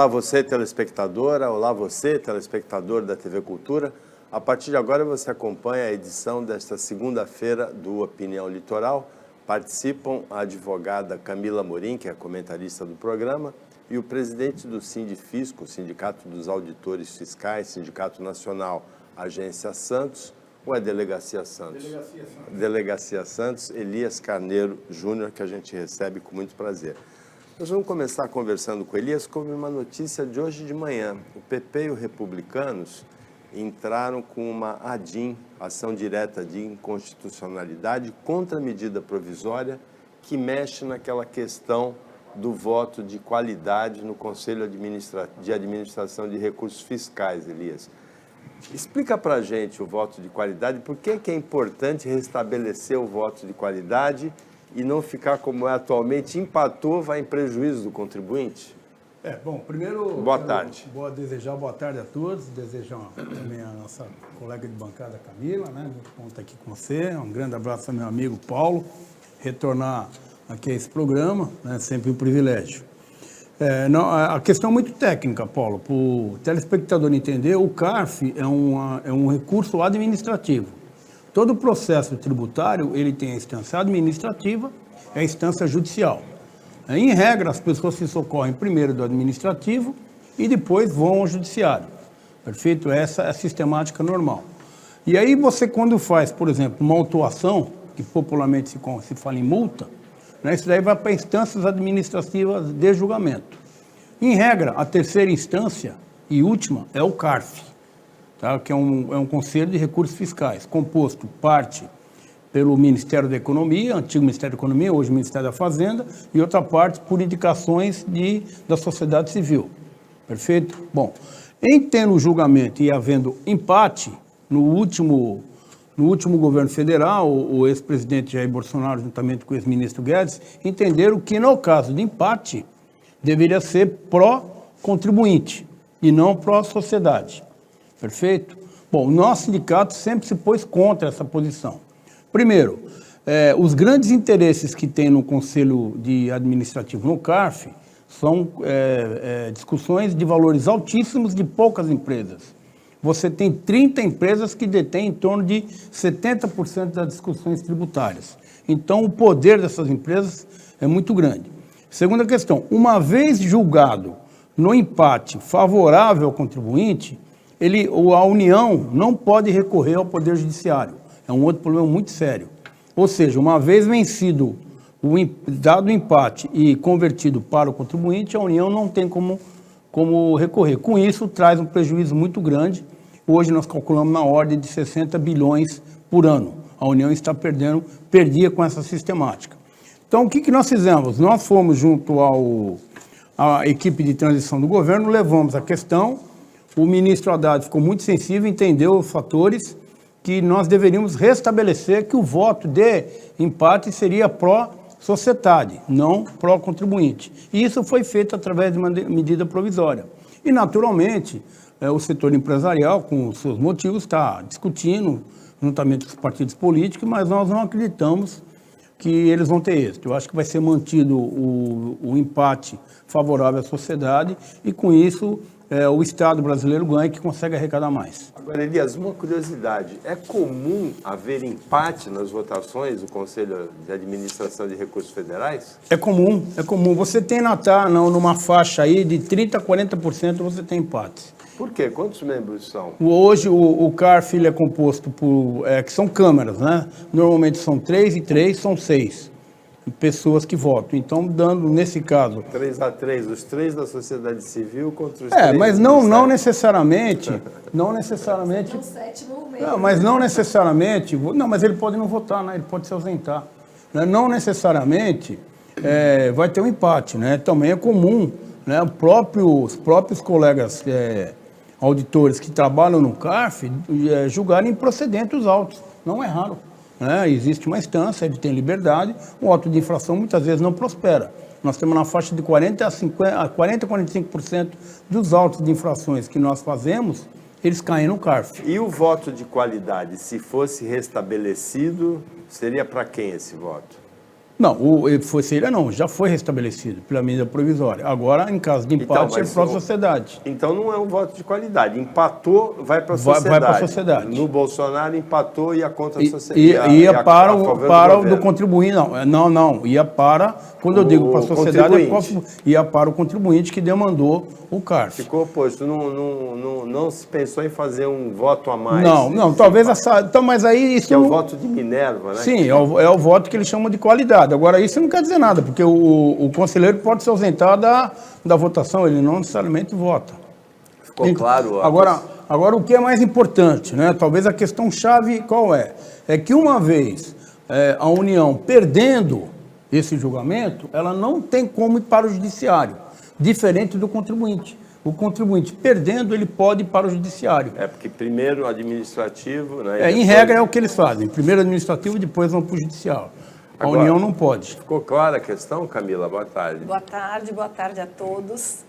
Olá você telespectadora, olá você telespectador da TV Cultura. A partir de agora você acompanha a edição desta segunda-feira do Opinião Litoral. Participam a advogada Camila Morim, que é a comentarista do programa, e o presidente do Sindifisco, Sindicato dos Auditores Fiscais, Sindicato Nacional, Agência Santos, ou é Delegacia Santos? Delegacia Santos. Delegacia Santos, Elias Carneiro Júnior, que a gente recebe com muito prazer. Nós vamos começar conversando com Elias sobre uma notícia de hoje de manhã. O PP e os republicanos entraram com uma ADIM, ação direta de inconstitucionalidade, contra a medida provisória que mexe naquela questão do voto de qualidade no Conselho de Administração de Recursos Fiscais, Elias. Explica para a gente o voto de qualidade, por que é importante restabelecer o voto de qualidade e não ficar como é atualmente, empatou, vai em prejuízo do contribuinte? Bom, primeiro... Boa tarde. Desejar boa tarde a todos, desejar também a nossa colega de bancada Camila, né, que conta aqui com você, um grande abraço ao meu amigo Paulo, retornar aqui a esse programa, né, sempre um privilégio. A questão é muito técnica, Paulo, para o telespectador entender, o CARF é um recurso administrativo. Todo o processo tributário, ele tem a instância administrativa e a instância judicial. Em regra, as pessoas se socorrem primeiro do administrativo e depois vão ao judiciário. Perfeito? Essa é a sistemática normal. E aí você, quando faz, por exemplo, uma autuação, que popularmente se fala em multa, né, isso daí vai para instâncias administrativas de julgamento. Em regra, a terceira instância e última é o CARF, tá? Que é um Conselho de Recursos Fiscais, composto parte pelo Ministério da Economia, antigo Ministério da Economia, hoje Ministério da Fazenda, e outra parte por indicações da sociedade civil. Perfeito? Bom, em tendo julgamento e havendo empate, no último governo federal, o ex-presidente Jair Bolsonaro, juntamente com o ex-ministro Guedes, entenderam que, no caso de empate, deveria ser pró-contribuinte e não pró-sociedade. Perfeito? Bom, o nosso sindicato sempre se pôs contra essa posição. Primeiro, os grandes interesses que tem no Conselho de Administrativo, no CARF, são discussões de valores altíssimos de poucas empresas. Você tem 30 empresas que detêm em torno de 70% das discussões tributárias. Então, o poder dessas empresas é muito grande. Segunda questão, uma vez julgado no empate favorável ao contribuinte, a União não pode recorrer ao Poder Judiciário. É um outro problema muito sério. Ou seja, uma vez vencido, dado o empate e convertido para o contribuinte, a União não tem como recorrer. Com isso, traz um prejuízo muito grande. Hoje nós calculamos na ordem de 60 bilhões por ano. A União está perdia com essa sistemática. Então, o que nós fizemos? Nós fomos junto à equipe de transição do governo, levamos a questão, o ministro Haddad ficou muito sensível, entendeu os fatores que nós deveríamos restabelecer que o voto de empate seria pró-sociedade, não pró-contribuinte. E isso foi feito através de uma medida provisória. E, naturalmente, o setor empresarial, com os seus motivos, está discutindo, juntamente com os partidos políticos, mas nós não acreditamos que eles vão ter êxito. Eu acho que vai ser mantido o empate favorável à sociedade e, com isso, o Estado brasileiro ganha que consegue arrecadar mais. Agora, Elias, uma curiosidade. É comum haver empate nas votações do Conselho de Administração de Recursos Federais? É comum. Você tem numa faixa aí de 30% a 40% você tem empate. Por quê? Quantos membros são? Hoje o CARF é composto por, que são câmaras, né? Normalmente são 3 e 3, são 6 pessoas que votam. Então, dando, nesse caso... 3-3, os 3 da sociedade civil contra os 3... mas não necessariamente... Não necessariamente... É o sétimo mês. Não, mas não necessariamente... Não, mas ele pode não votar, né? Ele pode se ausentar. Não necessariamente vai ter um empate, né? Também é comum, né? Os próprios colegas auditores que trabalham no CARF julgarem improcedentes os autos. Não é raro. Existe uma instância, ele tem liberdade, o auto de infração muitas vezes não prospera. Nós temos na faixa de 40% a 45% dos autos de infrações que nós fazemos, eles caem no CARF. E o voto de qualidade, se fosse restabelecido, seria para quem esse voto? Não, seria não, já foi restabelecido pela medida provisória. Agora, em caso de empate, é para a sociedade. Então não é um voto de qualidade. Empatou, vai para a sociedade. Vai para a sociedade. No Bolsonaro empatou, ia contra a sociedade. Ia para o do contribuinte, não. Ia para, quando eu digo para a sociedade, ia para o contribuinte que demandou o CARF. Ficou oposto. Não se pensou em fazer um voto a mais? Não, talvez essa... Então, mas aí isso... Que é o voto de Minerva, né? Sim, é o voto que eles chamam de qualidade. Agora, isso não quer dizer nada, porque o conselheiro pode se ausentar da votação, ele não necessariamente vota. Ficou claro. Agora, o que é mais importante, né? Talvez a questão-chave qual é? É que uma vez a União perdendo esse julgamento, ela não tem como ir para o judiciário, diferente do contribuinte. O contribuinte perdendo, ele pode ir para o judiciário. Porque primeiro administrativo... Né, em regra é o que eles fazem. Primeiro administrativo e depois vão para o judicial. A União não pode. Ficou clara a questão, Camila? Boa tarde. Boa tarde a todos.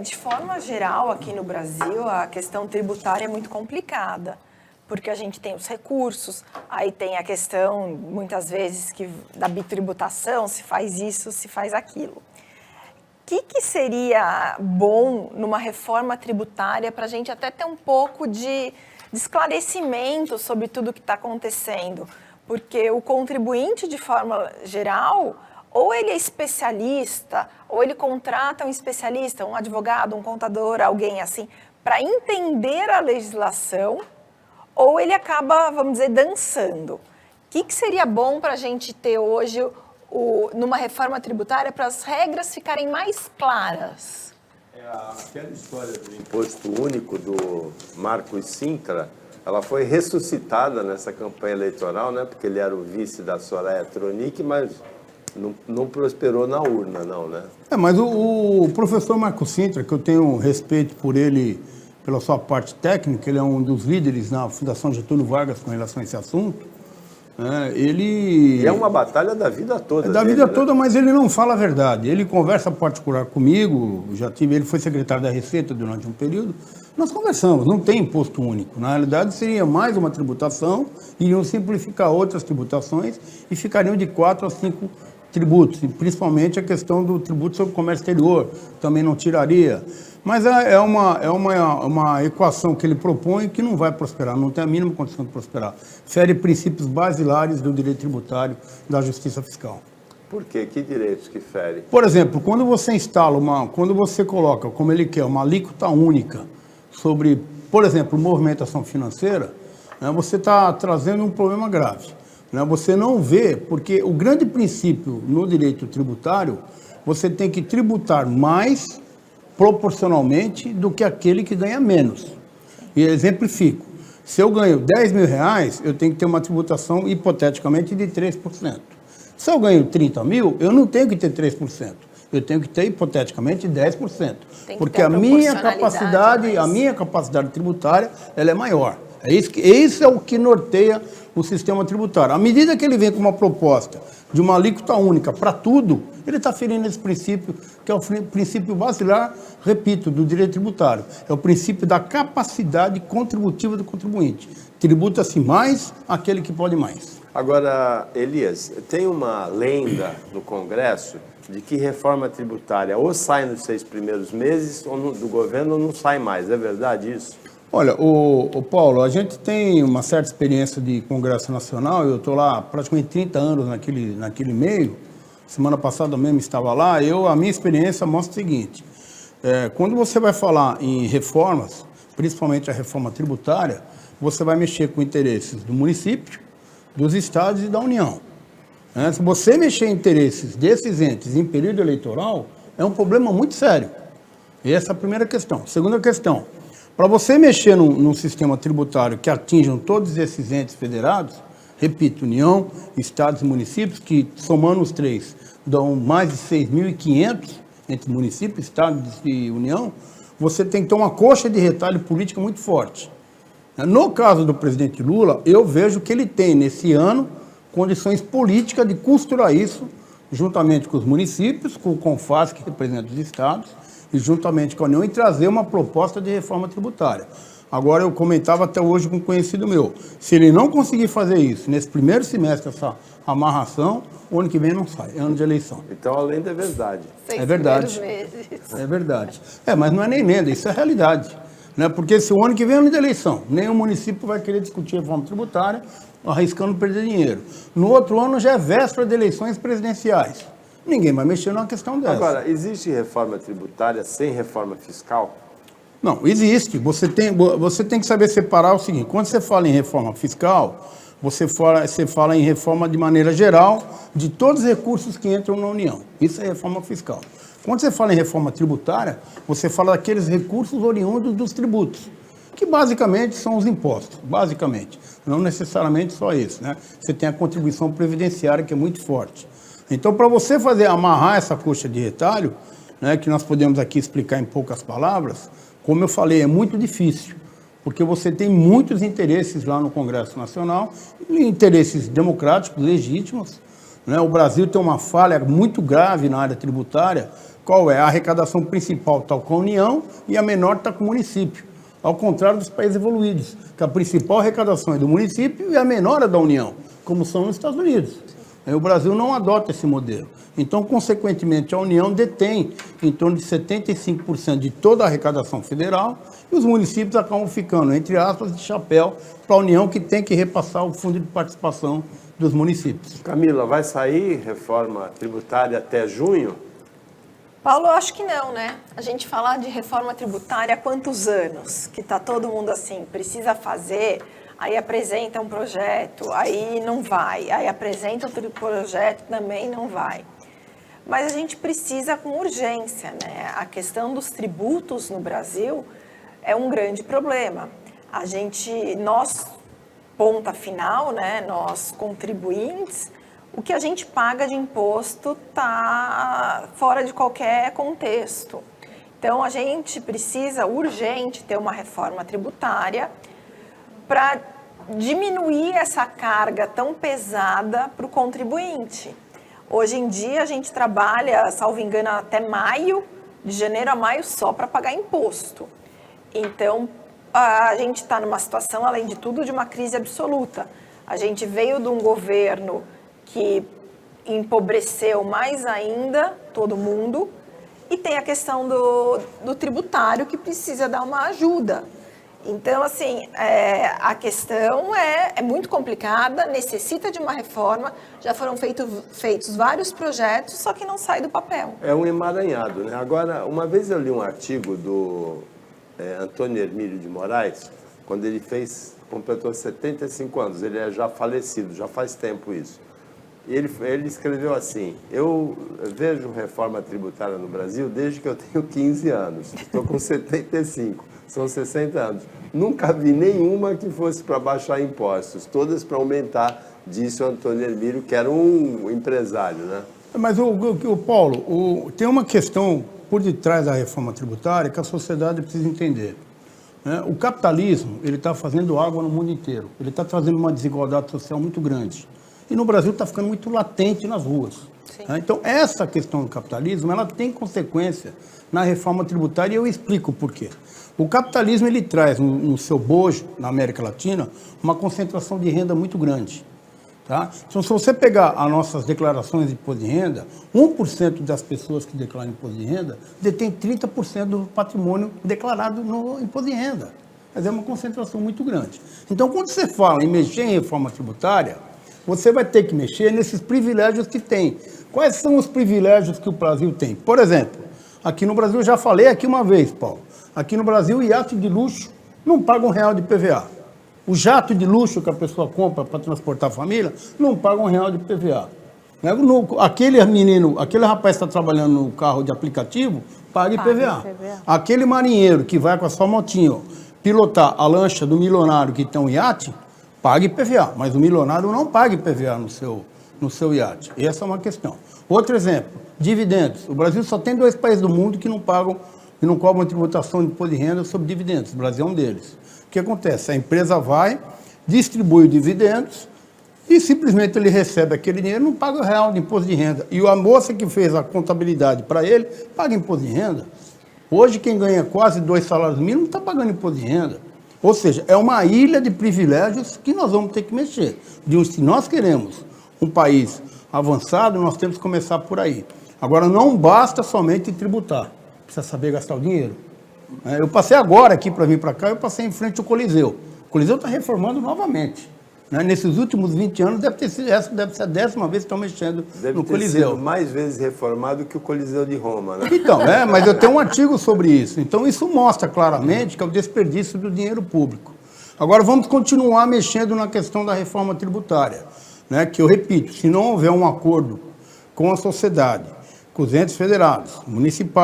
De forma geral, aqui no Brasil, a questão tributária é muito complicada, porque a gente tem os recursos, aí tem a questão, muitas vezes, da bitributação, se faz isso, se faz aquilo. O que seria bom numa reforma tributária para a gente até ter um pouco de esclarecimento sobre tudo o que está acontecendo? Porque o contribuinte, de forma geral, ou ele é especialista, ou ele contrata um especialista, um advogado, um contador, alguém assim, para entender a legislação, ou ele acaba, vamos dizer, dançando. O que seria bom para a gente ter hoje numa reforma tributária para as regras ficarem mais claras? Aquela história do imposto único do Marcos Sintra, ela foi ressuscitada nessa campanha eleitoral, né? Porque ele era o vice da Soraya Tronic, mas não prosperou na urna, não, né? Mas o professor Marcos Sintra, que eu tenho respeito por ele, pela sua parte técnica, ele é um dos líderes na Fundação Getúlio Vargas com relação a esse assunto. E é uma batalha da vida toda. Vida toda, mas ele não fala a verdade. Ele conversa particular comigo, ele foi secretário da Receita durante um período. Nós conversamos, não tem imposto único. Na realidade, seria mais uma tributação, iriam simplificar outras tributações e ficariam de 4 a 5 tributos, e principalmente a questão do tributo sobre o comércio exterior, também não tiraria. Mas é uma equação que ele propõe que não vai prosperar, não tem a mínima condição de prosperar. Fere princípios basilares do direito tributário da justiça fiscal. Por quê? Que direitos que fere? Por exemplo, quando você quando você coloca, como ele quer, uma alíquota única sobre, por exemplo, movimentação financeira, você está trazendo um problema grave. Você não vê, porque o grande princípio no direito tributário, você tem que tributar mais proporcionalmente do que aquele que ganha menos. E exemplifico, se eu ganho 10 mil reais, eu tenho que ter uma tributação hipoteticamente de 3%. Se eu ganho 30 mil, eu não tenho que ter 3%. Eu tenho que ter hipoteticamente 10%. Porque a minha capacidade tributária ela é maior. Isso é o que norteia o sistema tributário. À medida que ele vem com uma proposta de uma alíquota única para tudo, ele está ferindo esse princípio, que é o princípio basilar, repito, do direito tributário. É o princípio da capacidade contributiva do contribuinte. Tributa-se mais aquele que pode mais. Agora, Elias, tem uma lenda no Congresso de que reforma tributária ou sai nos 6 primeiros meses do governo ou não sai mais. É verdade isso? Olha, Paulo, a gente tem uma certa experiência de Congresso Nacional, eu estou lá praticamente 30 anos naquele meio, semana passada mesmo estava lá, a minha experiência mostra o seguinte, quando você vai falar em reformas, principalmente a reforma tributária, você vai mexer com interesses do município, dos estados e da União. Se você mexer em interesses desses entes em período eleitoral, é um problema muito sério. Essa é a primeira questão. Segunda questão, para você mexer num sistema tributário que atinjam todos esses entes federados, repito, União, estados e municípios, que somando os 3, dão mais de 6.500 entre municípios, estados e União, você tem que ter uma coxa de retalho política muito forte. No caso do presidente Lula, eu vejo que ele tem, nesse ano, condições políticas de costurar isso, juntamente com os municípios, com o CONFAS, que representa os estados, e juntamente com a União, e trazer uma proposta de reforma tributária. Agora, eu comentava até hoje com um conhecido meu, se ele não conseguir fazer isso nesse primeiro semestre, essa amarração, o ano que vem não sai, é ano de eleição. Então, a lenda é verdade. É verdade. É verdade. Mas não é nem lenda, isso é realidade. Né? Porque se o ano que vem é ano de eleição, nenhum município vai querer discutir reforma tributária, arriscando perder dinheiro. No outro ano já é véspera de eleições presidenciais. Ninguém vai mexer numa questão dessa. Agora, existe reforma tributária sem reforma fiscal? Não, existe. Você tem que saber separar o seguinte, quando você fala em reforma fiscal, você fala em reforma de maneira geral de todos os recursos que entram na União. Isso é reforma fiscal. Quando você fala em reforma tributária, você fala daqueles recursos oriundos dos tributos, que basicamente são os impostos, basicamente. Não necessariamente só isso, né? Você tem a contribuição previdenciária, que é muito forte. Então, para você amarrar essa coxa de retalho, né, que nós podemos aqui explicar em poucas palavras, como eu falei, é muito difícil, porque você tem muitos interesses lá no Congresso Nacional, interesses democráticos, legítimos, né? O Brasil tem uma falha muito grave na área tributária. Qual é? A arrecadação principal está com a União e a menor está com o município. Ao contrário dos países evoluídos, que a principal arrecadação é do município e a menor é da União, como são nos Estados Unidos. O Brasil não adota esse modelo. Então, consequentemente, a União detém em torno de 75% de toda a arrecadação federal e os municípios acabam ficando, entre aspas, de chapéu para a União, que tem que repassar o fundo de participação dos municípios. Camila, vai sair reforma tributária até junho? Paulo, eu acho que não, né? A gente falar de reforma tributária há quantos anos? Que está todo mundo assim, precisa fazer, aí apresenta um projeto, aí não vai, aí apresenta outro projeto, também não vai. Mas a gente precisa com urgência, né? A questão dos tributos no Brasil é um grande problema. Nós, ponta final, né? Nós contribuintes, o que a gente paga de imposto está fora de qualquer contexto. Então, a gente precisa urgente ter uma reforma tributária para diminuir essa carga tão pesada para o contribuinte. Hoje em dia, a gente trabalha, salvo engano, até maio, de janeiro a maio, só para pagar imposto. Então, a gente está numa situação, além de tudo, de uma crise absoluta. A gente veio de um governo que empobreceu mais ainda todo mundo, e tem a questão do tributário, que precisa dar uma ajuda. Então, assim, a questão é muito complicada, necessita de uma reforma, já foram feitos vários projetos, só que não sai do papel. É um emaranhado, né? Agora, uma vez eu li um artigo do Antônio Hermílio de Moraes, quando ele completou 75 anos, ele é já falecido, já faz tempo isso. E ele escreveu assim: eu vejo reforma tributária no Brasil desde que eu tenho 15 anos, estou com 75, são 60 anos. Nunca vi nenhuma que fosse para baixar impostos, todas para aumentar, disse o Antônio Hermílio, que era um empresário, né? Mas, Paulo, tem uma questão por detrás da reforma tributária que a sociedade precisa entender. Né? O capitalismo, ele está fazendo água no mundo inteiro, ele está trazendo uma desigualdade social muito grande. E no Brasil está ficando muito latente nas ruas. Né? Então, essa questão do capitalismo, ela tem consequência na reforma tributária, e eu explico por quê. O capitalismo, ele traz no seu bojo, na América Latina, uma concentração de renda muito grande. Tá? Então, se você pegar as nossas declarações de imposto de renda, 1% das pessoas que declaram imposto de renda detém 30% do patrimônio declarado no imposto de renda. Mas é uma concentração muito grande. Então, quando você fala em mexer em reforma tributária, você vai ter que mexer nesses privilégios que tem. Quais são os privilégios que o Brasil tem? Por exemplo, aqui no Brasil, eu já falei aqui uma vez, Paulo, aqui no Brasil, o iate de luxo não paga R$1 de PVA. O jato de luxo que a pessoa compra para transportar a família não paga R$1 de PVA. Aquele rapaz que está trabalhando no carro de aplicativo, paga IPVA. Aquele marinheiro que vai com a sua motinha pilotar a lancha do milionário que tem um iate, paga IPVA, mas o milionário não paga IPVA no seu iate. Essa é uma questão. Outro exemplo, dividendos. O Brasil só tem 2 países do mundo que não cobram tributação de imposto de renda sobre dividendos. O Brasil é um deles. O que acontece? A empresa vai, distribui dividendos e simplesmente ele recebe aquele dinheiro e não paga R$1 de imposto de renda. E a moça que fez a contabilidade para ele paga imposto de renda. Hoje, quem ganha quase 2 salários mínimos está pagando imposto de renda. Ou seja, é uma ilha de privilégios que nós vamos ter que mexer. Se nós queremos um país avançado, nós temos que começar por aí. Agora, não basta somente tributar, precisa saber gastar o dinheiro. Eu passei agora aqui para vir para cá, eu passei em frente ao Coliseu. O Coliseu está reformando novamente. Nesses últimos 20 anos, essa deve ser a 10ª vez que estão mexendo no Coliseu. Deve ter sido mais vezes reformado que o Coliseu de Roma, né? Então, mas eu tenho um artigo sobre isso. Então, isso mostra claramente que é o desperdício do dinheiro público. Agora, vamos continuar mexendo na questão da reforma tributária, que eu repito, se não houver um acordo com a sociedade, com os entes federados, município,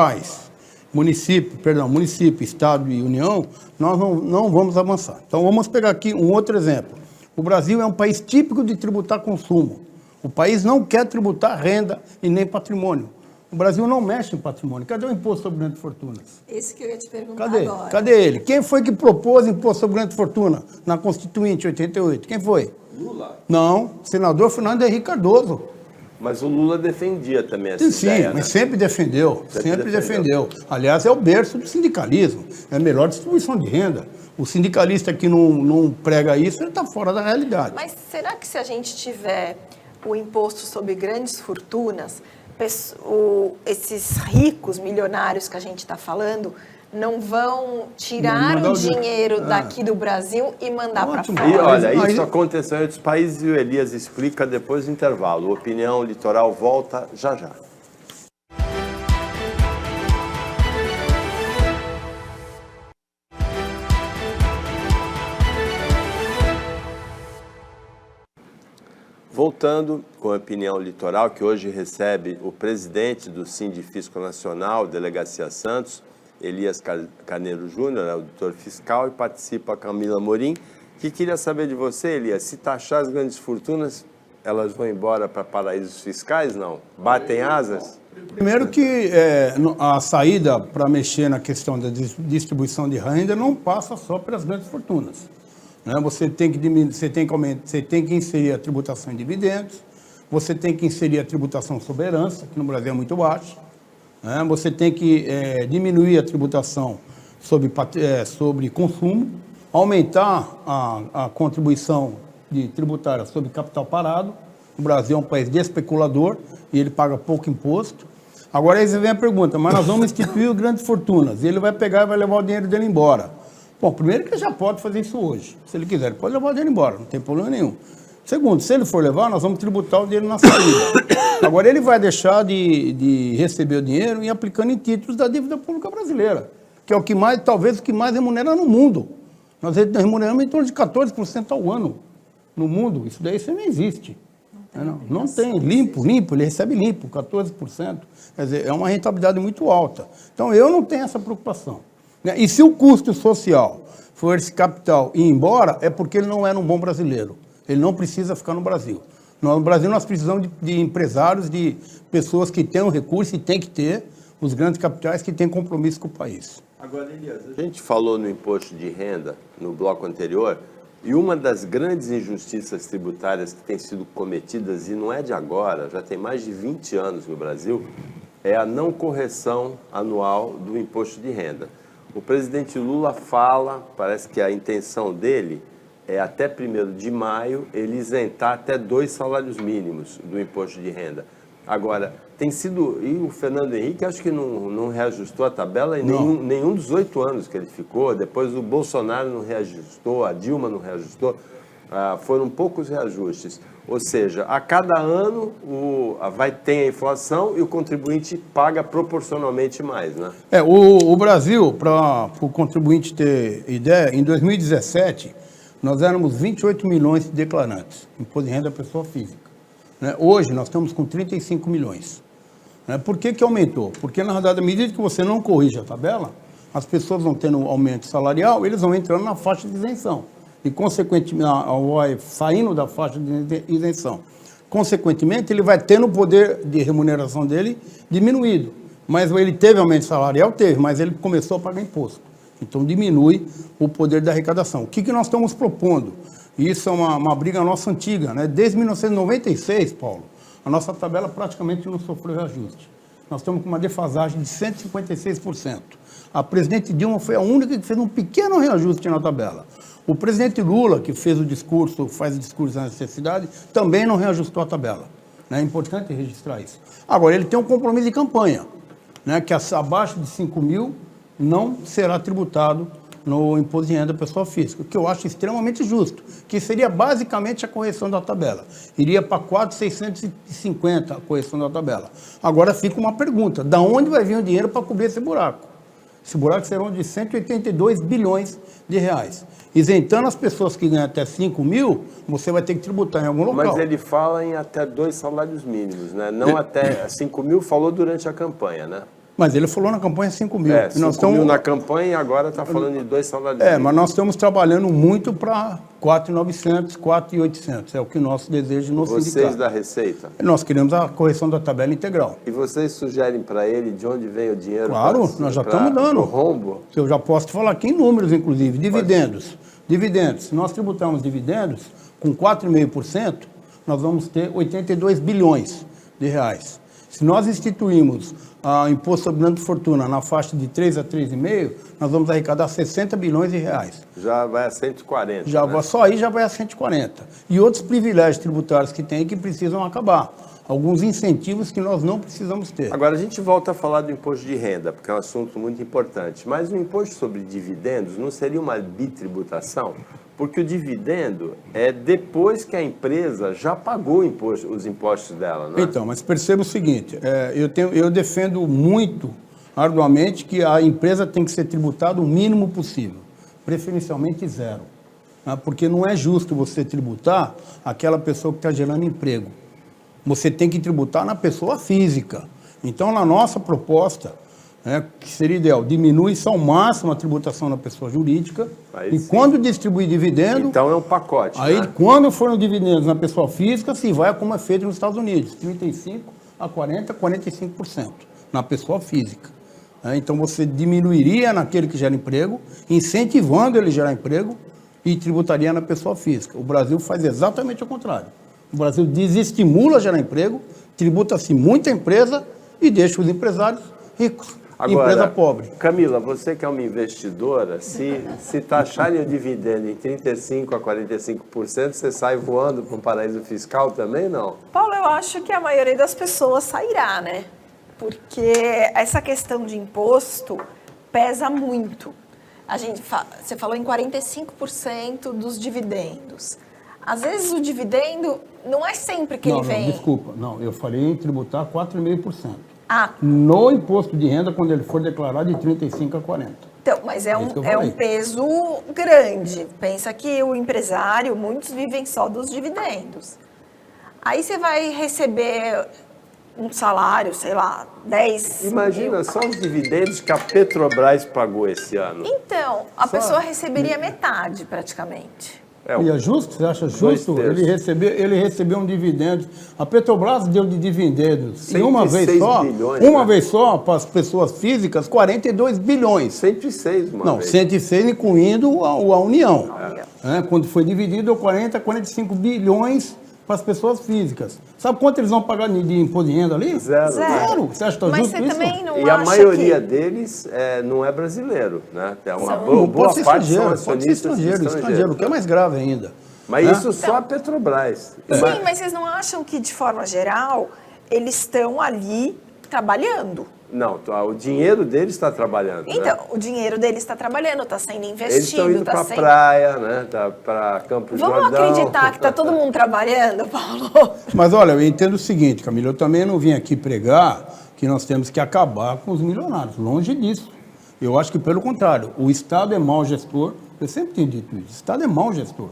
Estado e União, nós não vamos avançar. Então, vamos pegar aqui um outro exemplo. O Brasil é um país típico de tributar consumo. O país não quer tributar renda e nem patrimônio. O Brasil não mexe em patrimônio. Cadê o imposto sobre grandes fortunas? Esse que eu ia te perguntar agora. Cadê ele? Quem foi que propôs imposto sobre grande fortuna na Constituinte 88? Quem foi? Lula. Não, senador Fernando Henrique Cardoso. Mas o Lula defendia também essa ideia, mas sempre defendeu. Aliás, é o berço do sindicalismo. É a melhor distribuição de renda. O sindicalista que não prega isso, ele está fora da realidade. Mas será que se a gente tiver o imposto sobre grandes fortunas, esses ricos milionários que a gente está falando não vão tirar o dinheiro daqui do Brasil e mandar para fora? E olha, isso aconteceu em outros países e o Elias explica depois do intervalo. Opinião Litoral volta já já. Voltando com a Opinião Litoral, que hoje recebe o presidente do Sindifisco Nacional, Delegacia Santos, Elias Carneiro Júnior, auditor fiscal, e participa a Camila Amorim, que queria saber de você, Elias, se taxar as grandes fortunas, elas vão embora para paraísos fiscais, não? Batem asas? Primeiro que a saída para mexer na questão da distribuição de renda não passa só pelas grandes fortunas. Você tem que inserir a tributação em dividendos, você tem que inserir a tributação sobre herança, que no Brasil é muito baixa, você tem que diminuir a tributação sobre consumo, aumentar a contribuição tributária sobre capital parado. O Brasil é um país de especulador e ele paga pouco imposto. Agora aí vem a pergunta, mas nós vamos instituir grandes fortunas e ele vai pegar e vai levar o dinheiro dele embora. Bom, primeiro que ele já pode fazer isso hoje. Se ele quiser, ele pode levar o dinheiro embora, não tem problema nenhum. Segundo, se ele for levar, nós vamos tributar o dinheiro na saída. Agora, ele vai deixar de receber o dinheiro e aplicando em títulos da dívida pública brasileira, que é o que mais, talvez o que mais remunera no mundo. Nós remuneramos em torno de 14% ao ano no mundo. Isso daí não existe. Não tem. Limpo, ele recebe limpo, 14%. Quer dizer, é uma rentabilidade muito alta. Então, eu não tenho essa preocupação. E se o custo social for esse capital ir embora, é porque ele não era um bom brasileiro. Ele não precisa ficar no Brasil. No Brasil, nós precisamos de empresários, de pessoas que tenham recursos e tem que ter, os grandes capitais que têm compromisso com o país. Agora, Elias, a gente falou no imposto de renda, no bloco anterior, e uma das grandes injustiças tributárias que têm sido cometidas, e não é de agora, já tem mais de 20 anos no Brasil, é a não correção anual do imposto de renda. O presidente Lula fala, parece que a intenção dele é até 1º de maio ele isentar até 2 salários mínimos do imposto de renda. Agora, tem sido, e o Fernando Henrique acho que não reajustou a tabela em nenhum dos 8 anos que ele ficou, depois o Bolsonaro não reajustou, a Dilma não reajustou, foram poucos reajustes. Ou seja, a cada ano vai ter a inflação e o contribuinte paga proporcionalmente mais, né? O Brasil, para o contribuinte ter ideia, em 2017, nós éramos 28 milhões de declarantes, imposto de renda da pessoa física. Hoje, nós estamos com 35 milhões. Por que aumentou? Porque, na verdade, à medida que você não corrige a tabela, as pessoas vão tendo aumento salarial, eles vão entrando na faixa de isenção. E, consequentemente, saindo da faixa de isenção. Consequentemente, ele vai tendo o poder de remuneração dele diminuído. Mas ele teve aumento salarial? Teve, mas ele começou a pagar imposto. Então, diminui o poder da arrecadação. O que nós estamos propondo? Isso é uma briga nossa antiga, Desde 1996, Paulo, a nossa tabela praticamente não sofreu reajuste. Nós estamos com uma defasagem de 156%. A presidente Dilma foi a única que fez um pequeno reajuste na tabela. O presidente Lula, que faz o discurso da necessidade, também não reajustou a tabela. É importante registrar isso. Agora, ele tem um compromisso de campanha, né, que abaixo de 5 mil não será tributado no imposto de renda da pessoa física, que eu acho extremamente justo, que seria basicamente a correção da tabela. Iria para 4.650 a correção da tabela. Agora fica uma pergunta, da onde vai vir o dinheiro para cobrir esse buraco? Esse buraco será de 182 bilhões de reais. Isentando as pessoas que ganham até 5 mil, você vai ter que tributar em algum local. Mas ele fala em até 2 salários mínimos, né? Não até 5 mil, falou durante a campanha, né? Mas ele falou na campanha 5 mil. 5 mil na campanha e agora está falando de 2 salários mínimos. Mas nós estamos trabalhando muito para 4.900, 4.800. É o que nosso desejo no sindicato. Vocês da Receita? Nós queremos a correção da tabela integral. E vocês sugerem para ele de onde vem o dinheiro? Claro, nós já estamos dando. O rombo? Eu já posso te falar aqui em números, inclusive. Dividendos. Dividendos. Se nós tributarmos dividendos com 4,5%, nós vamos ter 82 bilhões de reais. Se nós instituirmos o imposto sobre grande fortuna na faixa de 3 a 3,5, nós vamos arrecadar 60 bilhões de reais. Já vai a 140, né? Só aí já vai a 140. E outros privilégios tributários que tem que precisam acabar. Alguns incentivos que nós não precisamos ter. Agora, a gente volta a falar do imposto de renda, porque é um assunto muito importante. Mas o imposto sobre dividendos não seria uma bitributação? Porque o dividendo é depois que a empresa já pagou os impostos dela, não é? Então, mas perceba o seguinte, eu defendo muito, arduamente, que a empresa tem que ser tributada o mínimo possível, preferencialmente zero. Né? Porque não é justo você tributar aquela pessoa que está gerando emprego. Você tem que tributar na pessoa física. Então, na nossa proposta, que seria ideal, diminui-se ao máximo a tributação na pessoa jurídica, aí e sim. Quando distribuir dividendo... Então é um pacote, aí, né? Quando foram dividendos na pessoa física, se vai como é feito nos Estados Unidos, 35% a 40%, 45% na pessoa física. Então, você diminuiria naquele que gera emprego, incentivando ele a gerar emprego, e tributaria na pessoa física. O Brasil faz exatamente o contrário. O Brasil desestimula a gerar emprego, tributa-se muita empresa e deixa os empresários ricos. Agora, empresa pobre. Camila, você que é uma investidora, se taxarem o dividendo em 35% a 45%, você sai voando para um paraíso fiscal também, não? Paulo, eu acho que a maioria das pessoas sairá, né? Porque essa questão de imposto pesa muito. Você falou em 45% dos dividendos. Às vezes o dividendo não é sempre que ele vem... Desculpa, eu falei em tributar 4,5%. Ah. No imposto de renda, quando ele for declarado, de 35% a 40%. Então, mas é um peso grande. Pensa que o empresário, muitos vivem só dos dividendos. Aí você vai receber um salário, sei lá, 10 Imagina mil. só os dividendos que a Petrobras pagou esse ano. Então, a pessoa receberia metade, praticamente. E é justo? Você acha justo ele receber um dividendo? A Petrobras deu de dividendos em uma vez só, vez só para as pessoas físicas, 42 bilhões. 106 uma vez. 106 incluindo a União. Quando foi dividido, deu 45 bilhões para as pessoas físicas. Sabe quanto eles vão pagar de imposto de renda ali? Zero. Você acha que está Mas justo você isso? também não E a acha maioria deles não é brasileiro, né? Tem uma boa parte são acionistas estrangeiro, o que é mais grave ainda. Mas isso só a Petrobras. Sim, mas vocês não acham que, de forma geral, eles estão ali trabalhando? Não, o dinheiro deles está trabalhando. Então, né? o dinheiro deles está trabalhando, está sendo investido. Eles estão indo para a praia, né? Para Campos Jordão. Vamos acreditar que está todo mundo trabalhando, Paulo? Mas olha, eu entendo o seguinte, Camila, eu também não vim aqui pregar que nós temos que acabar com os milionários, longe disso. Eu acho que, pelo contrário, o Estado é mau gestor, eu sempre tenho dito isso, o Estado é mau gestor.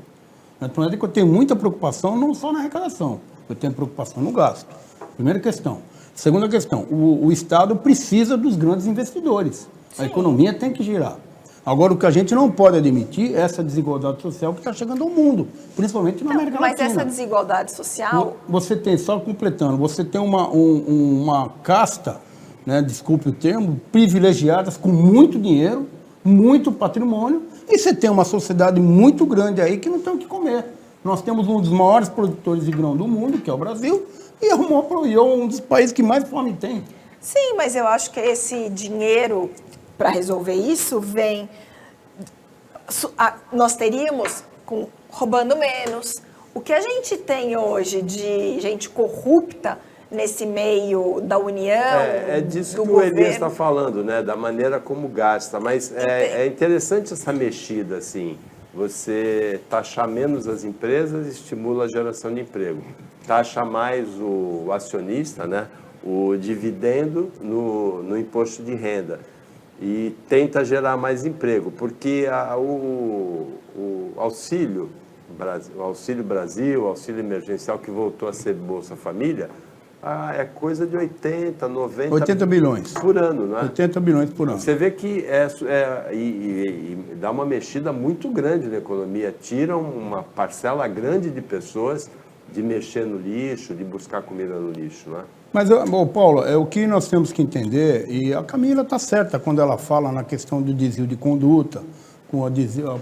Então, é que eu tenho muita preocupação não só na arrecadação, eu tenho preocupação no gasto. Primeira questão. Segunda questão, o Estado precisa dos grandes investidores. Sim. A economia tem que girar. Agora, o que a gente não pode admitir é essa desigualdade social que está chegando ao mundo, principalmente na América Latina. Mas essa desigualdade social... Você tem, só completando, você tem uma casta, né, desculpe o termo, privilegiadas com muito dinheiro, muito patrimônio, e você tem uma sociedade muito grande aí que não tem o que comer. Nós temos um dos maiores produtores de grão do mundo, que é o Brasil, e é um dos países que mais fome tem. Sim, mas eu acho que esse dinheiro para resolver isso, vem... Nós teríamos roubando menos. O que a gente tem hoje de gente corrupta nesse meio da União, É disso do que governo... o Elias está falando, né? Da maneira como gasta. Mas é interessante essa mexida, assim. Você taxar menos as empresas estimula a geração de emprego. Taxa mais o acionista, né? O dividendo no imposto de renda. E tenta gerar mais emprego, porque o Auxílio Brasil, o auxílio emergencial que voltou a ser Bolsa Família, é coisa de 80 bilhões por ano, não é? 80 bilhões por ano. Você vê que dá uma mexida muito grande na economia, tira uma parcela grande de pessoas de mexer no lixo, de buscar comida no lixo, não é? Mas, Paulo, é o que nós temos que entender, e a Camila está certa quando ela fala na questão do desvio de conduta, com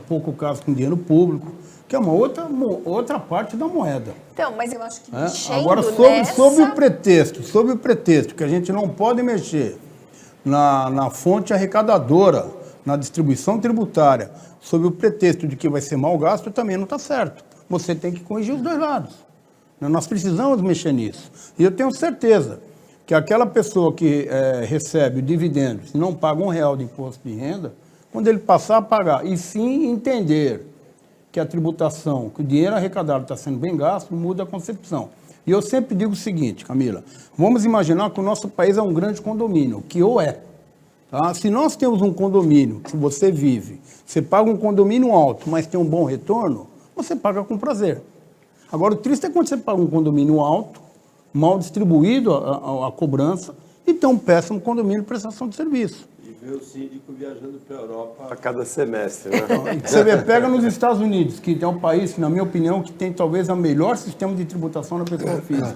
pouco caso com dinheiro público, que é uma outra parte da moeda. Então, mas eu acho que mexendo Agora, sob o pretexto que a gente não pode mexer na fonte arrecadadora, na distribuição tributária, sob o pretexto de que vai ser mal gasto, também não está certo. Você tem que corrigir os dois lados. Nós precisamos mexer nisso. E eu tenho certeza que aquela pessoa que recebe dividendos e não paga R$1 de imposto de renda, quando ele passar a pagar e sim entender que a tributação, que o dinheiro arrecadado está sendo bem gasto, muda a concepção. E eu sempre digo o seguinte, Camila, vamos imaginar que o nosso país é um grande condomínio, que é. Tá? Se nós temos um condomínio que você vive, você paga um condomínio alto, mas tem um bom retorno, você paga com prazer. Agora, o triste é quando você paga um condomínio alto, mal distribuído a cobrança, e tem um péssimo condomínio de prestação de serviço. E vê o síndico viajando para a Europa a cada semestre, né? Você pega nos Estados Unidos, que é um país que, na minha opinião, que tem talvez o melhor sistema de tributação na pessoa física.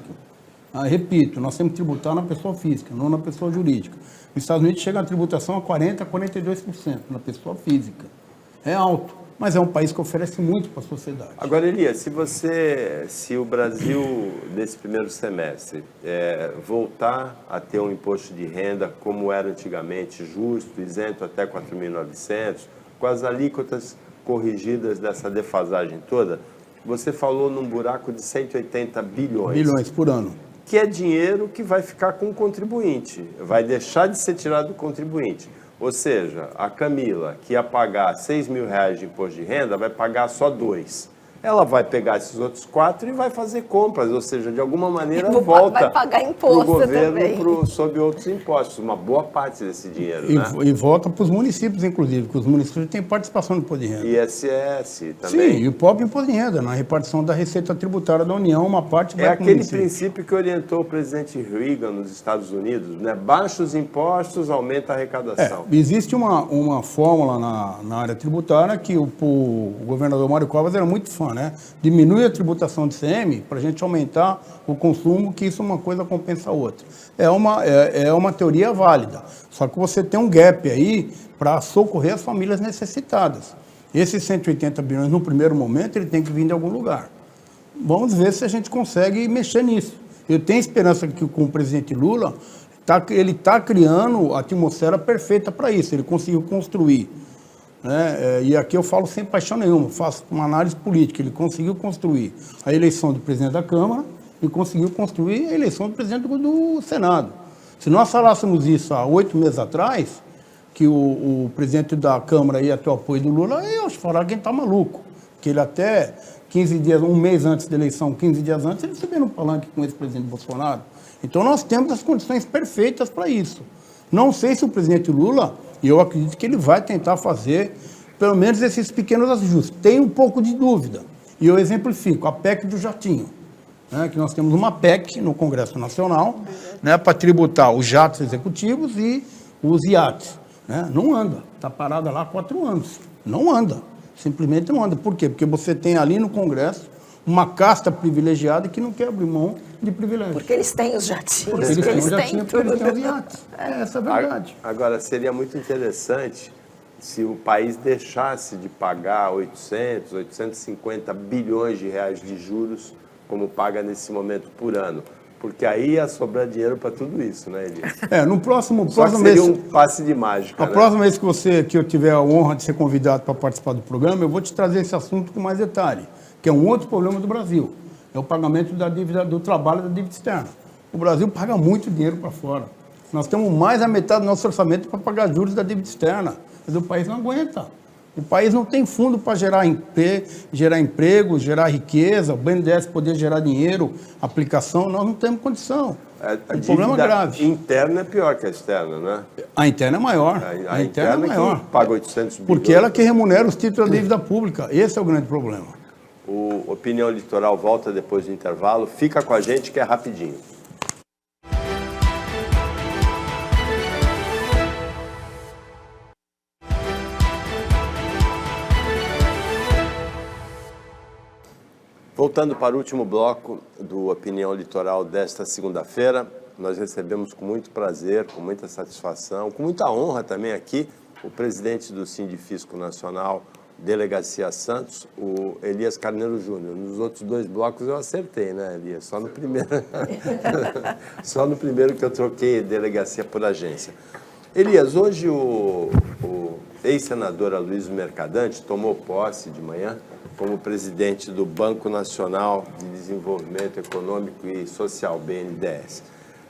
Repito, nós temos que tributar na pessoa física, não na pessoa jurídica. Nos Estados Unidos chega a tributação a 40% a 42% na pessoa física. É alto, mas é um país que oferece muito para a sociedade. Agora, Elias, se o Brasil, nesse primeiro semestre, voltar a ter um imposto de renda como era antigamente, justo, isento até 4.900, com as alíquotas corrigidas dessa defasagem toda, você falou num buraco de 180 bilhões. Bilhões por ano. Que é dinheiro que vai ficar com o contribuinte, vai deixar de ser tirado do contribuinte. Ou seja, a Camila, que ia pagar R$6.000 de imposto de renda, vai pagar só 2. Ela vai pegar esses outros 4 e vai fazer compras, ou seja, de alguma maneira volta para o governo sob outros impostos, uma boa parte desse dinheiro. E volta para os municípios, inclusive, porque os municípios têm participação no imposto de renda. ISS também. Sim, e o próprio imposto de renda, na repartição da receita tributária da União, uma parte vai para o município. É aquele princípio que orientou o presidente Reagan nos Estados Unidos, né? Baixa os impostos, aumenta a arrecadação. Existe uma fórmula na área tributária que o governador Mário Covas era muito fã, né? Diminui a tributação de ICM para a gente aumentar o consumo, que isso uma coisa compensa a outra. É uma teoria válida, só que você tem um gap aí para socorrer as famílias necessitadas. Esses 180 bilhões, no primeiro momento, ele tem que vir de algum lugar. Vamos ver se a gente consegue mexer nisso. Eu tenho esperança que com o presidente Lula, ele está criando a atmosfera perfeita para isso, ele conseguiu construir. E aqui eu falo sem paixão nenhuma, faço uma análise política. Ele conseguiu construir a eleição do presidente da Câmara e conseguiu construir a eleição do presidente do Senado. Se nós falássemos isso há 8 meses atrás, que o presidente da Câmara ia ter o apoio do Lula, eu acho que falar que ele está maluco. Que ele até 15 dias, um mês antes da eleição, 15 dias antes, ele subiu no palanque com esse presidente Bolsonaro. Então nós temos as condições perfeitas para isso. Não sei se o presidente Lula, e eu acredito que ele vai tentar fazer pelo menos esses pequenos ajustes. Tem um pouco de dúvida. E eu exemplifico, a PEC do jatinho. Que nós temos uma PEC no Congresso Nacional, para tributar os jatos executivos e os iates. Não anda. Está parada lá há 4 anos. Não anda. Simplesmente não anda. Por quê? Porque você tem ali no Congresso uma casta privilegiada que não quer abrir mão de privilégio. Porque eles têm os jatinhos. Porque eles têm os jatinhos, porque eles têm os iates. Essa é a verdade. Agora, seria muito interessante se o país deixasse de pagar 800, 850 bilhões de reais de juros, como paga nesse momento por ano. Porque aí ia sobrar dinheiro para tudo isso, né, Elias? No próximo Só que mês... seria um passe de mágica, A né? próxima vez que eu tiver a honra de ser convidado para participar do programa, eu vou te trazer esse assunto com mais detalhe, que é um outro problema do Brasil. É o pagamento da dívida, do trabalho da dívida externa. O Brasil paga muito dinheiro para fora. Nós temos mais da metade do nosso orçamento para pagar juros da dívida externa. Mas o país não aguenta. O país não tem fundo para gerar emprego, gerar riqueza, o BNDES poder gerar dinheiro, aplicação, nós não temos condição. O problema é grave. Interna é pior que a externa, né? A interna é maior. A interna é maior. Que paga 800 bilhões. Porque ela que remunera os títulos da dívida pública. Esse é o grande problema. O Opinião Litoral volta depois do intervalo. Fica com a gente que é rapidinho. Voltando para o último bloco do Opinião Litoral desta segunda-feira, nós recebemos com muito prazer, com muita satisfação, com muita honra também aqui, o presidente do Sindifisco Nacional, Delegacia Santos, o Elias Carneiro Júnior. Nos outros dois blocos eu acertei, né, Elias? Só no primeiro, só no primeiro que eu troquei delegacia por agência. Elias, hoje o ex-senador Aloysio Mercadante tomou posse de manhã como presidente do Banco Nacional de Desenvolvimento Econômico e Social, BNDES.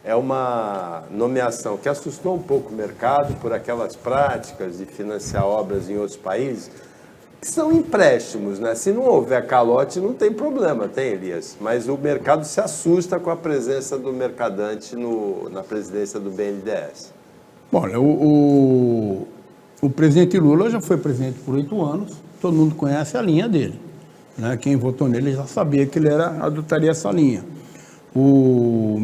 É uma nomeação que assustou um pouco o mercado por aquelas práticas de financiar obras em outros países, que são empréstimos, né? Se não houver calote, não tem problema, tem, Elias? Mas o mercado se assusta com a presença do Mercadante na presidência do BNDES. Bom, o presidente Lula já foi presidente por 8 anos, todo mundo conhece a linha dele, né? Quem votou nele já sabia que ele adotaria essa linha. O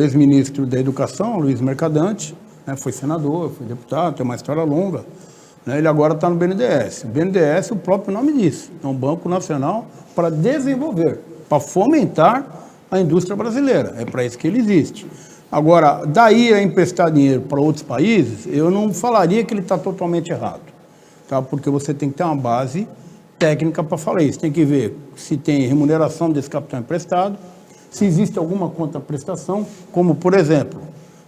ex-ministro da Educação, Luiz Mercadante, né, foi senador, foi deputado, tem uma história longa, né? Ele agora está no BNDES. O BNDES, o próprio nome diz, é um Banco Nacional para desenvolver, para fomentar a indústria brasileira, é para isso que ele existe. Agora, daí a emprestar dinheiro para outros países, eu não falaria que ele está totalmente errado, tá? Porque você tem que ter uma base técnica para falar isso. Tem que ver se tem remuneração desse capital emprestado, se existe alguma contraprestação, como, por exemplo,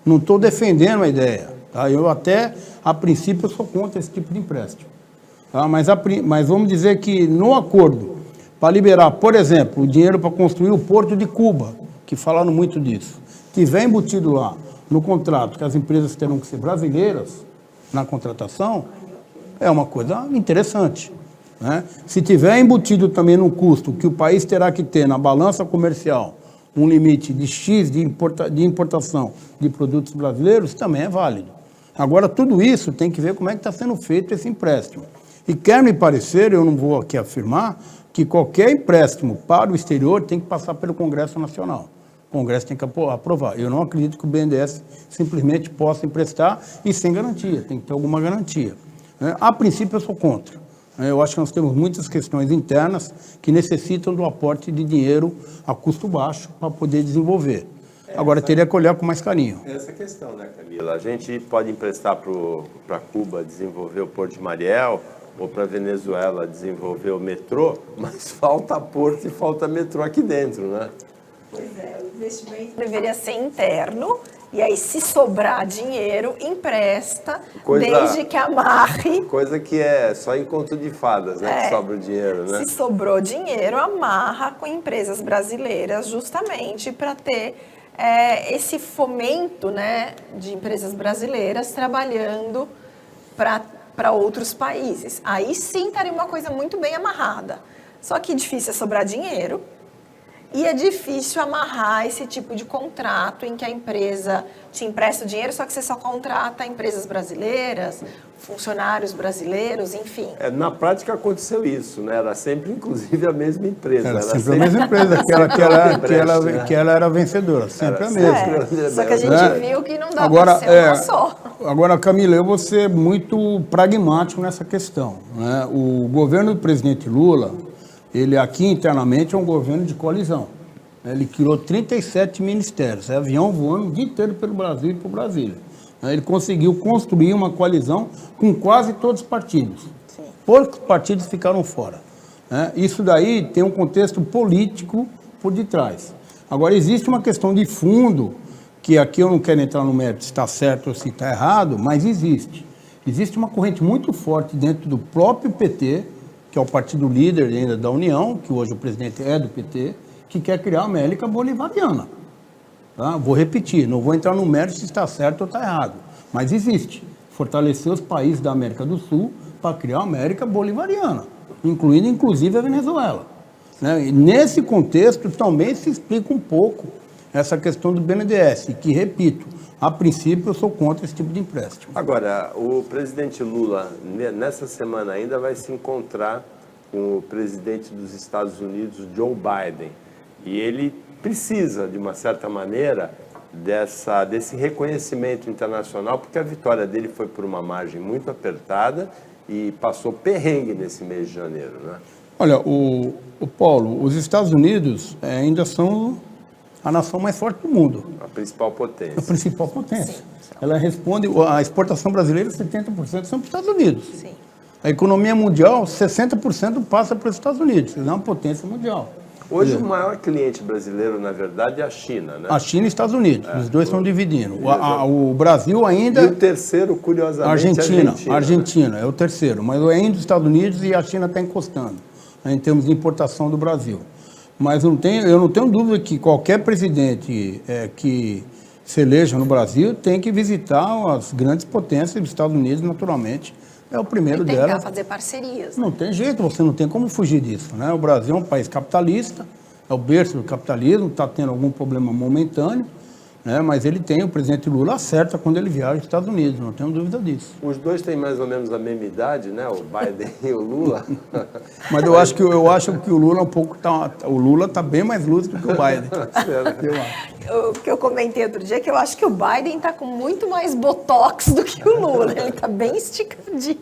não estou defendendo a ideia, tá? Eu até, a princípio, eu sou contra esse tipo de empréstimo, tá? Mas vamos dizer que no acordo, para liberar, por exemplo, o dinheiro para construir o Porto de Cuba, que falaram muito disso, tiver embutido lá no contrato que as empresas terão que ser brasileiras na contratação, é uma coisa interessante, né? Se tiver embutido também no custo que o país terá que ter na balança comercial um limite de X de importação de produtos brasileiros, também é válido. Agora, tudo isso tem que ver como é que está sendo feito esse empréstimo. E quer me parecer, eu não vou aqui afirmar, que qualquer empréstimo para o exterior tem que passar pelo Congresso Nacional. O Congresso tem que aprovar. Eu não acredito que o BNDES simplesmente possa emprestar e sem garantia, tem que ter alguma garantia, né? A princípio, eu sou contra. Eu acho que nós temos muitas questões internas que necessitam do aporte de dinheiro a custo baixo para poder desenvolver. Agora, teria que olhar com mais carinho. Essa questão, né, Camila? A gente pode emprestar para Cuba desenvolver o Porto de Mariel ou para a Venezuela desenvolver o metrô, mas falta porto e falta metrô aqui dentro, né? Pois é, o investimento deveria ser interno, e aí se sobrar dinheiro, empresta, desde que amarre. Coisa que é só em conto de fadas, né, que sobra o dinheiro, né? Se sobrou dinheiro, amarra com empresas brasileiras, justamente para ter esse fomento, né, de empresas brasileiras trabalhando para outros países. Aí sim estaria uma coisa muito bem amarrada. Só que difícil é sobrar dinheiro. E é difícil amarrar esse tipo de contrato em que a empresa te empresta o dinheiro, só que você só contrata empresas brasileiras, funcionários brasileiros, enfim. Na prática aconteceu isso, né? Era sempre, inclusive, a mesma empresa. Era sempre a mesma empresa, que ela era vencedora, sempre a mesma. Só que a gente viu que não dá para ser uma só. Agora, Camila, eu vou ser muito pragmático nessa questão, né? O governo do presidente Lula, ele aqui internamente é um governo de coalizão. Ele criou 37 ministérios, avião voando o dia inteiro pelo Brasil e por Brasília. Ele conseguiu construir uma coalizão com quase todos os partidos. Sim. Poucos partidos ficaram fora. Isso daí tem um contexto político por detrás. Agora, existe uma questão de fundo, que aqui eu não quero entrar no mérito se está certo ou se está errado, mas existe. Existe uma corrente muito forte dentro do próprio PT, que é o partido líder ainda da União, que hoje o presidente é do PT, que quer criar a América Bolivariana. Tá? Vou repetir, não vou entrar no mérito se está certo ou está errado, mas existe. Fortalecer os países da América do Sul para criar a América Bolivariana, incluindo inclusive a Venezuela. Né? E nesse contexto também se explica um pouco essa questão do BNDES, que, repito, a princípio eu sou contra esse tipo de empréstimo. Agora, o presidente Lula, nessa semana ainda, vai se encontrar com o presidente dos Estados Unidos, Joe Biden. E ele precisa, de uma certa maneira, desse reconhecimento internacional, porque a vitória dele foi por uma margem muito apertada e passou perrengue nesse mês de janeiro, né? Olha, o Paulo, os Estados Unidos ainda são a nação mais forte do mundo. A principal potência. A principal potência. Ela responde, a exportação brasileira, 70% são para os Estados Unidos. Sim. A economia mundial, 60% passa para os Estados Unidos. Ela é uma potência mundial. Hoje o maior cliente brasileiro, na verdade, é a China, né? A China e Estados Unidos, os dois estão dividindo. O Brasil ainda... E o terceiro, curiosamente, Argentina é o terceiro, mas ainda os Estados Unidos e a China está encostando, né, em termos de importação do Brasil. Mas eu não tenho dúvida que qualquer presidente que se eleja no Brasil tem que visitar as grandes potências dos Estados Unidos, naturalmente. É o primeiro dela. E tentar fazer parcerias. Não tem jeito, você não tem como fugir disso, né? O Brasil é um país capitalista, é o berço do capitalismo, está tendo algum problema momentâneo, né? Mas o presidente Lula acerta quando ele viaja aos Estados Unidos, não tenho dúvida disso. Os dois têm mais ou menos a mesma idade, né? O Biden e o Lula. Mas eu acho que o Lula o Lula está bem mais lúcido que o Biden. O que eu comentei outro dia é que eu acho que o Biden está com muito mais botox do que o Lula. Ele está bem esticadinho.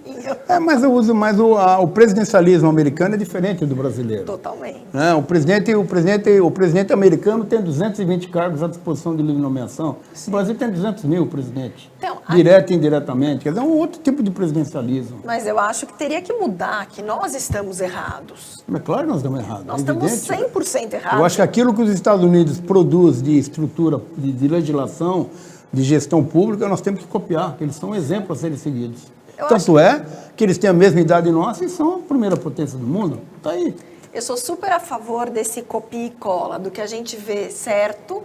Mas o presidencialismo americano é diferente do brasileiro. Totalmente. O presidente americano tem 220 cargos à disposição de livre nomeação. Sim. O Brasil tem 200 mil presidentes. Então, direto e indiretamente. Quer dizer, é um outro tipo de presidencialismo. Mas eu acho que teria que mudar, que nós estamos errados. Mas claro que nós estamos errados. Nós estamos 100% errados. Eu acho que aquilo que os Estados Unidos produz de estrutura, de legislação, de gestão pública, nós temos que copiar, que eles são exemplos a serem seguidos. Tanto é que eles têm a mesma idade nossa e são a primeira potência do mundo. Está aí. Eu sou super a favor desse copia e cola, do que a gente vê certo.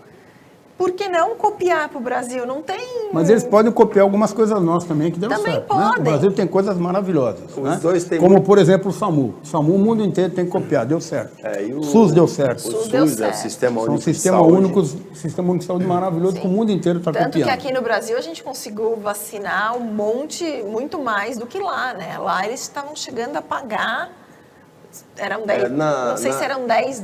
Por que não copiar para o Brasil? Não tem... Mas eles podem copiar algumas coisas nossas também, que deram certo. Também podem. Né? O Brasil tem coisas maravilhosas. Os dois têm como, por exemplo, o SAMU. O SAMU, o mundo inteiro tem que copiar, deu certo. O SUS deu certo. O SUS deu certo. É o Sistema Único Sistema Único de Saúde maravilhoso, que o mundo inteiro está copiando. Tanto que aqui no Brasil a gente conseguiu vacinar muito mais do que lá, né? Lá eles estavam chegando a pagar... Eram 10, não sei se eram $10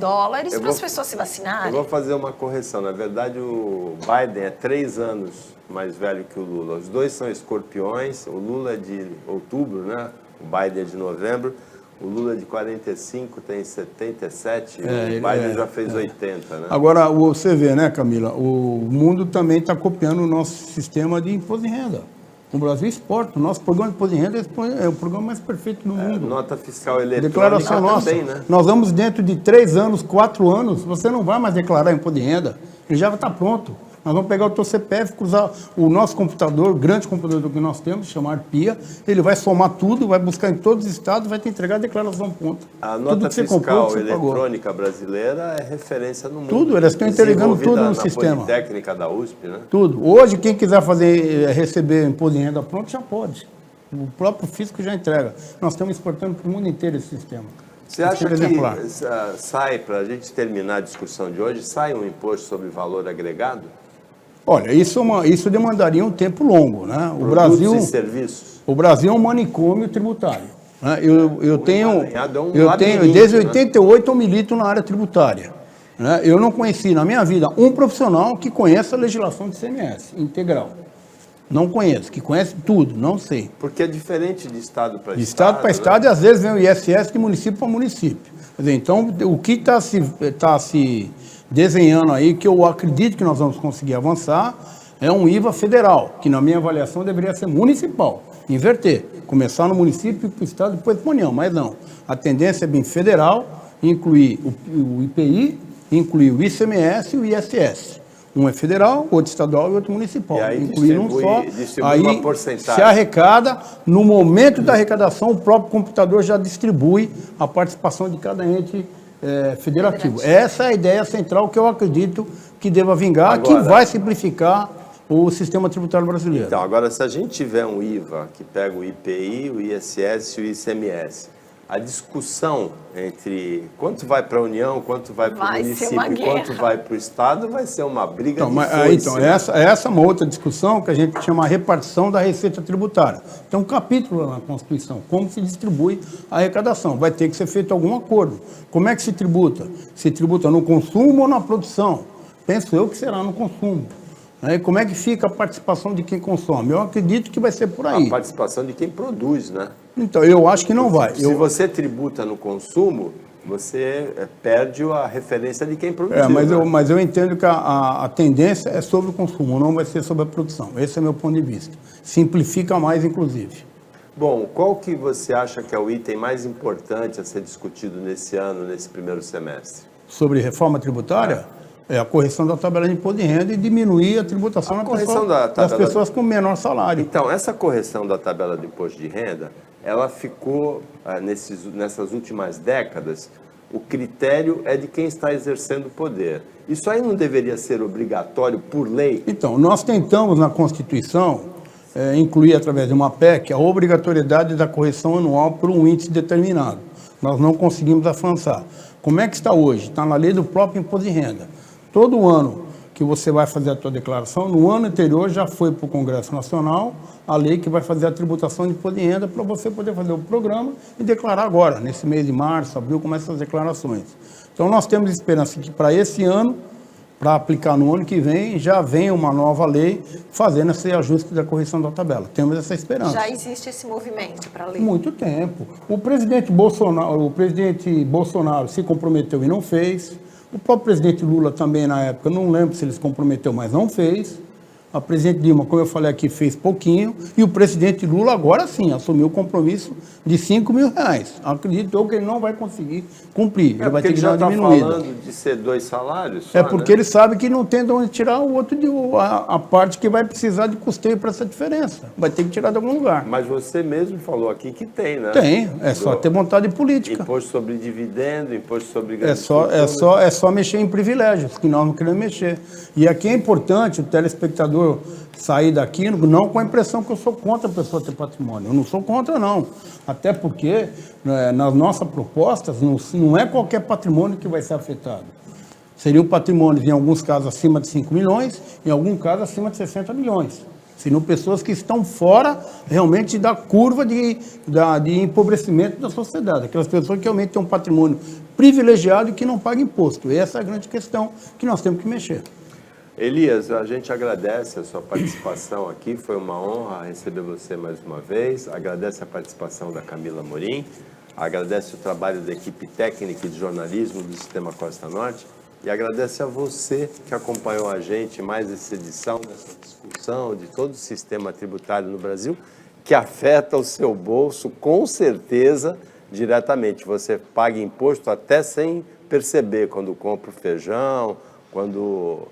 para as pessoas se vacinarem. Eu vou fazer uma correção. Na verdade, o Biden é 3 anos mais velho que o Lula. Os dois são escorpiões. O Lula é de outubro, né? O Biden é de novembro. O Lula é de 45, tem 77. O Biden já fez 80, né? Agora, você vê, né, Camila? O mundo também está copiando o nosso sistema de imposto de renda. O Brasil exporta. O nosso programa de imposto de renda é o programa mais perfeito do mundo. Nota fiscal eletrônica declaração nossa. Também, né? Nós vamos dentro de 3 anos, 4 anos, você não vai mais declarar imposto de renda. Ele já está pronto. Nós vamos pegar o teu CPF, cruzar o nosso computador, o grande computador que nós temos, chamar PIA, ele vai somar tudo, vai buscar em todos os estados, vai te entregar a declaração pronta. A nota fiscal eletrônica brasileira é referência no mundo. Tudo, eles estão entregando tudo no sistema. Politécnica da USP, né? Tudo. Hoje, quem quiser receber imposto de renda pronto, já pode. O próprio fisco já entrega. Nós estamos exportando para o mundo inteiro esse sistema. Você acha que sai, para a gente terminar a discussão de hoje, sai um imposto sobre valor agregado? Olha, isso demandaria um tempo longo, né? Produtos e serviços. O Brasil é um manicômio tributário. Né? Eu tenho labirinto, desde 88 eu milito na área tributária. Né? Eu não conheci na minha vida um profissional que conheça a legislação de ICMS integral. Não conheço, que conhece tudo, não sei. Porque é diferente de estado para estado. De estado para estado, né? E às vezes vem o ISS de município para município. Quer dizer, então, o que está se desenhando aí, que eu acredito que nós vamos conseguir avançar, é um IVA federal, que na minha avaliação deveria ser municipal. Inverter. Começar no município, para o estado, depois para a União, mas não. A tendência é bem federal, incluir o IPI incluir o ICMS e o ISS. Um é federal, outro estadual e outro municipal. E aí incluir um só, distribui aí uma porcentagem. se arrecada, no momento da arrecadação, o próprio computador já distribui a participação de cada ente federativo. Essa é a ideia central que eu acredito que deva vingar, Agora, que vai simplificar o sistema tributário brasileiro. Então, agora, se a gente tiver um IVA que pega o IPI, o ISS e o ICMS, a discussão entre quanto vai para a União, quanto vai para o município e quanto vai para o Estado vai ser uma briga de foice. Então, essa é uma outra discussão que a gente chama a repartição da receita tributária. Tem um capítulo na Constituição, como se distribui a arrecadação. Vai ter que ser feito algum acordo. Como é que se tributa? Se tributa no consumo ou na produção? Penso eu que será no consumo. Como é que fica a participação de quem consome? Eu acredito que vai ser por aí. A participação de quem produz, né? Então, eu acho que não vai. Se você tributa no consumo, você perde a referência de quem produziu. Mas eu entendo que a tendência é sobre o consumo, não vai ser sobre a produção. Esse é o meu ponto de vista. Simplifica mais, inclusive. Bom, qual que você acha que é o item mais importante a ser discutido nesse ano, nesse primeiro semestre? Sobre reforma tributária? É a correção da tabela de imposto de renda e diminuir a tributação das pessoas com menor salário. Então, essa correção da tabela de imposto de renda, ela ficou, nessas últimas décadas, o critério é de quem está exercendo o poder. Isso aí não deveria ser obrigatório por lei? Então, nós tentamos na Constituição incluir, através de uma PEC, a obrigatoriedade da correção anual por um índice determinado. Nós não conseguimos avançar. Como é que está hoje? Está na lei do próprio imposto de renda. Todo ano que você vai fazer a sua declaração, no ano anterior já foi para o Congresso Nacional a lei que vai fazer a tributação de imposto de renda para você poder fazer o programa e declarar agora, nesse mês de março, abril, começam as declarações. Então nós temos esperança que para esse ano, para aplicar no ano que vem, já venha uma nova lei fazendo esse ajuste da correção da tabela. Temos essa esperança. Já existe esse movimento para a lei? Muito tempo. O presidente Bolsonaro se comprometeu e não fez. O próprio presidente Lula também, na época, não lembro se ele se comprometeu, mas não fez. A presidente Dilma, como eu falei aqui, fez pouquinho. E o presidente Lula, agora sim, assumiu o compromisso de R$5 mil. Acredito que ele não vai conseguir cumprir. Ele vai ter que dar uma diminuída. Já está falando de ser 2 salários? Só, porque ele sabe que não tem de onde tirar o outro, a parte que vai precisar de custeio para essa diferença. Vai ter que tirar de algum lugar. Mas você mesmo falou aqui que tem, né? Tem, é só ter vontade política. Imposto sobre dividendo, imposto sobre... É só mexer em privilégios, que nós não queremos mexer. E aqui é importante o telespectador sair daqui não com a impressão que eu sou contra a pessoa ter patrimônio. Eu não sou contra, não. Até porque, nas nossas propostas, não é qualquer patrimônio que vai ser afetado. Seriam patrimônios, em alguns casos, acima de 5 milhões, em alguns casos, acima de 60 milhões. Seriam pessoas que estão fora, realmente, da curva de empobrecimento da sociedade. Aquelas pessoas que realmente têm um patrimônio privilegiado e que não pagam imposto. Essa é a grande questão que nós temos que mexer. Elias, a gente agradece a sua participação aqui, foi uma honra receber você mais uma vez, agradece a participação da Camila Morim, agradece o trabalho da equipe técnica e de jornalismo do Sistema Costa Norte e agradece a você que acompanhou a gente em mais essa edição, dessa discussão de todo o sistema tributário no Brasil, que afeta o seu bolso, com certeza, diretamente. Você paga imposto até sem perceber, quando compra o feijão, quando...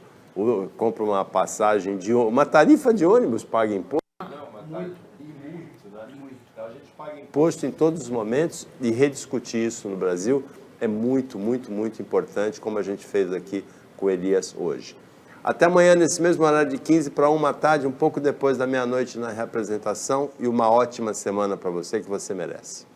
compra uma passagem uma tarifa de ônibus paga imposto? Não, uma tarifa muito, né? Então a gente paga imposto em todos os momentos e rediscutir isso no Brasil é muito, muito, muito importante, como a gente fez aqui com o Elias hoje. Até amanhã, nesse mesmo horário de 15 para 13h, um pouco depois da meia-noite na reapresentação e uma ótima semana para você que você merece.